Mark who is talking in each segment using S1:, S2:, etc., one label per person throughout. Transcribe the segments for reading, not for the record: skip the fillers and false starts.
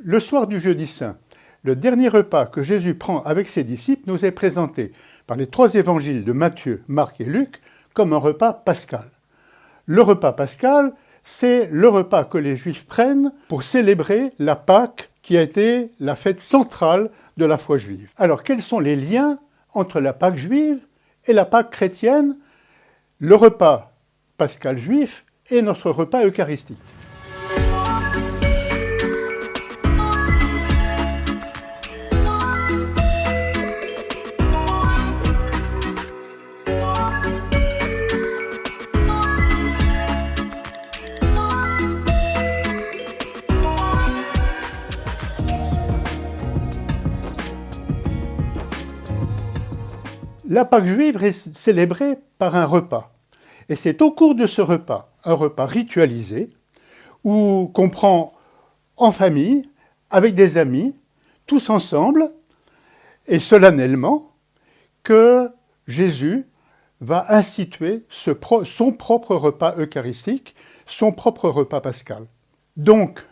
S1: Le soir du jeudi saint, le dernier repas que Jésus prend avec ses disciples nous est présenté par les trois évangiles de Matthieu, Marc et Luc comme un repas pascal. Le repas pascal, c'est le repas que les Juifs prennent pour célébrer la Pâque qui a été la fête centrale de la foi juive. Alors, quels sont les liens entre la Pâque juive et la Pâque chrétienne, le repas pascal juif et notre repas eucharistique? La Pâque juive est célébrée par un repas. Et c'est au cours de ce repas, un repas ritualisé, où qu'on prend en famille, avec des amis, tous ensemble, et solennellement, que Jésus va instituer son propre repas eucharistique, son propre repas pascal. Donc,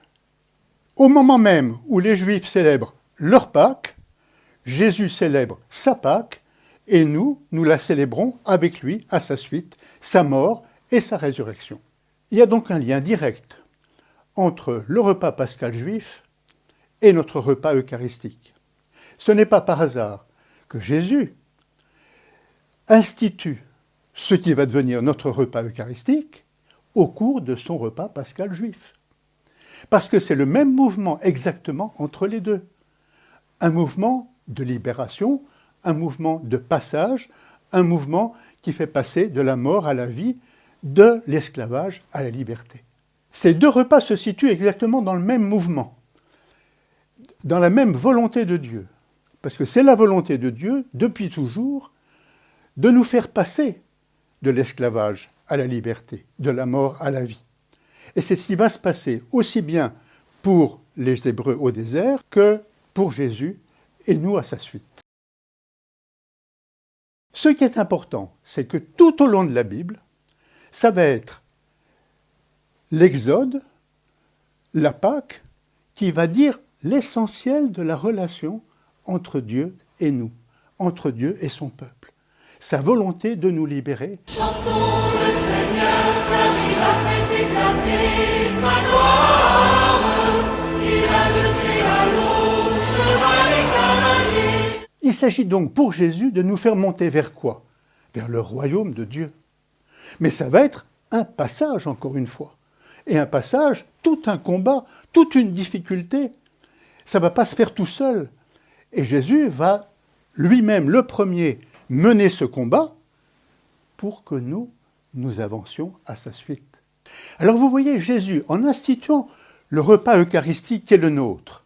S1: au moment même où les Juifs célèbrent leur Pâque, Jésus célèbre sa Pâque, et nous la célébrons avec lui, à sa suite, sa mort et sa résurrection. Il y a donc un lien direct entre le repas pascal juif et notre repas eucharistique. Ce n'est pas par hasard que Jésus institue ce qui va devenir notre repas eucharistique au cours de son repas pascal juif. Parce que c'est le même mouvement exactement entre les deux. Un mouvement de libération, un mouvement de passage, un mouvement qui fait passer de la mort à la vie, de l'esclavage à la liberté. Ces deux repas se situent exactement dans le même mouvement, dans la même volonté de Dieu. Parce que c'est la volonté de Dieu, depuis toujours, de nous faire passer de l'esclavage à la liberté, de la mort à la vie. Et c'est ce qui va se passer aussi bien pour les Hébreux au désert que pour Jésus et nous à sa suite. Ce qui est important, c'est que tout au long de la Bible, ça va être l'Exode, la Pâque, qui va dire l'essentiel de la relation entre Dieu et nous, entre Dieu et son peuple. Sa volonté de nous libérer.
S2: Chantons le Seigneur, car il a fait éclater sa gloire. Il a jeté à l'eau cheval et cavalier.
S1: Il s'agit donc pour Jésus de nous faire monter vers quoi? Vers le royaume de Dieu. Mais ça va être un passage, encore une fois. Et un passage, tout un combat, toute une difficulté. Ça ne va pas se faire tout seul. Et Jésus va lui-même, le premier, mener ce combat pour que nous avancions à sa suite. Alors vous voyez, Jésus, en instituant le repas eucharistique qui est le nôtre,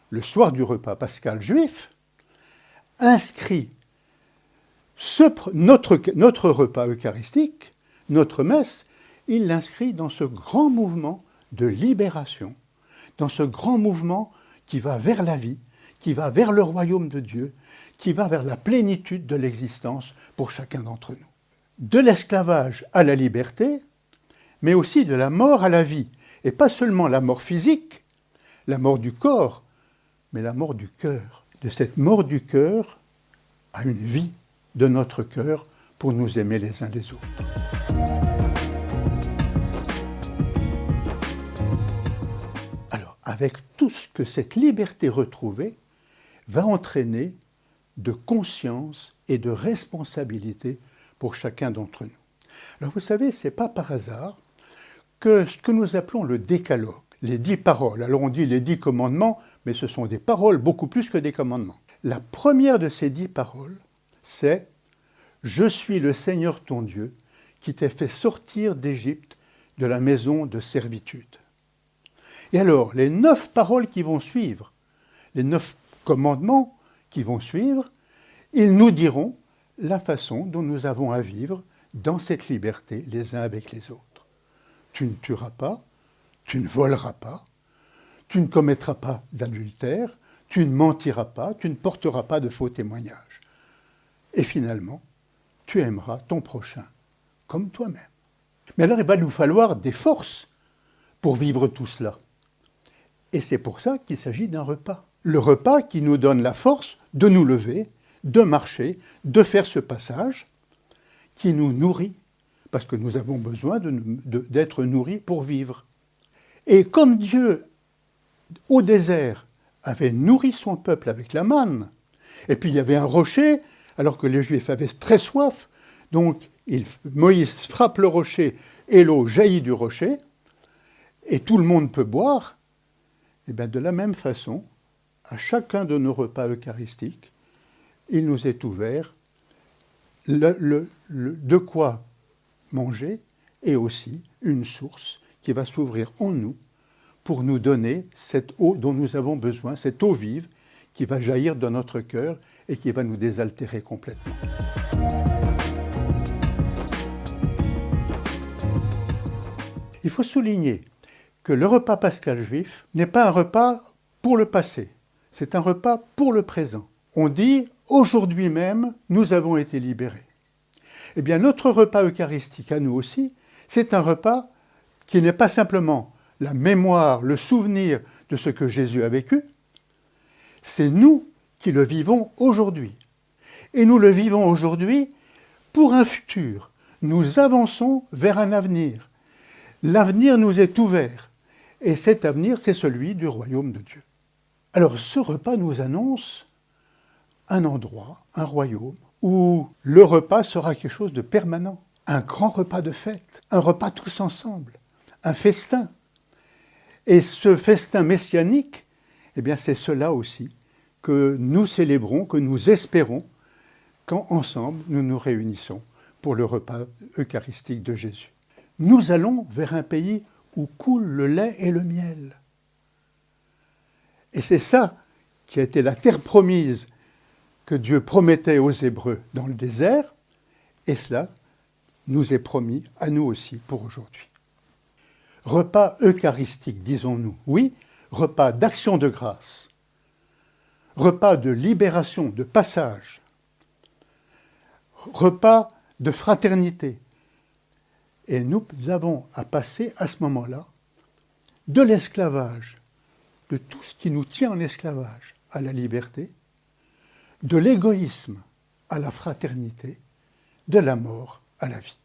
S1: le soir du repas pascal juif, inscrit notre repas eucharistique, notre messe, il l'inscrit dans ce grand mouvement de libération, dans ce grand mouvement qui va vers la vie, qui va vers le royaume de Dieu, qui va vers la plénitude de l'existence pour chacun d'entre nous. De l'esclavage à la liberté, mais aussi de la mort à la vie. Et pas seulement la mort physique, la mort du corps, mais la mort du cœur. De cette mort du cœur à une vie de notre cœur pour nous aimer les uns les autres. Alors, avec tout ce que cette liberté retrouvée va entraîner de conscience et de responsabilité pour chacun d'entre nous. Alors vous savez, ce n'est pas par hasard que ce que nous appelons le décalogue, les 10 paroles, alors on dit les 10 commandements, mais ce sont des paroles beaucoup plus que des commandements. La première de ces 10 paroles, c'est « Je suis le Seigneur ton Dieu qui t'ai fait sortir d'Égypte de la maison de servitude ». Et alors, les 9 paroles qui vont suivre, les 9 commandements qui vont suivre, ils nous diront la façon dont nous avons à vivre dans cette liberté les uns avec les autres. Tu ne tueras pas, tu ne voleras pas, tu ne commettras pas d'adultère, tu ne mentiras pas, tu ne porteras pas de faux témoignages. Et finalement, tu aimeras ton prochain comme toi-même. Mais alors il va nous falloir des forces pour vivre tout cela. Et c'est pour ça qu'il s'agit d'un repas. Le repas qui nous donne la force de nous lever, de marcher, de faire ce passage, qui nous nourrit, parce que nous avons besoin d'être nourris pour vivre. Et comme Dieu, au désert, avait nourri son peuple avec la manne, et puis il y avait un rocher, alors que les Juifs avaient très soif, donc Moïse frappe le rocher et l'eau jaillit du rocher, et tout le monde peut boire, et bien de la même façon, à chacun de nos repas eucharistiques, il nous est ouvert de quoi manger et aussi une source qui va s'ouvrir en nous pour nous donner cette eau dont nous avons besoin, cette eau vive qui va jaillir dans notre cœur et qui va nous désaltérer complètement. Il faut souligner que le repas pascal juif n'est pas un repas pour le passé, c'est un repas pour le présent. On dit « aujourd'hui même, nous avons été libérés ». Eh bien, notre repas eucharistique à nous aussi, c'est un repas qui n'est pas simplement la mémoire, le souvenir de ce que Jésus a vécu, c'est nous qui le vivons aujourd'hui. Et nous le vivons aujourd'hui pour un futur. Nous avançons vers un avenir. L'avenir nous est ouvert. Et cet avenir, c'est celui du royaume de Dieu. Alors, ce repas nous annonce un endroit, un royaume, où le repas sera quelque chose de permanent, un grand repas de fête, un repas tous ensemble, un festin. Et ce festin messianique, eh bien c'est cela aussi que nous célébrons, que nous espérons, quand ensemble nous nous réunissons pour le repas eucharistique de Jésus. Nous allons vers un pays où coule le lait et le miel. Et c'est ça qui a été la terre promise que Dieu promettait aux Hébreux dans le désert, et cela nous est promis à nous aussi pour aujourd'hui. Repas eucharistique, disons-nous, oui, repas d'action de grâce, repas de libération, de passage, repas de fraternité. Et nous avons à passer à ce moment-là de l'esclavage, de tout ce qui nous tient en esclavage, à la liberté, de l'égoïsme à la fraternité, de la mort à la vie.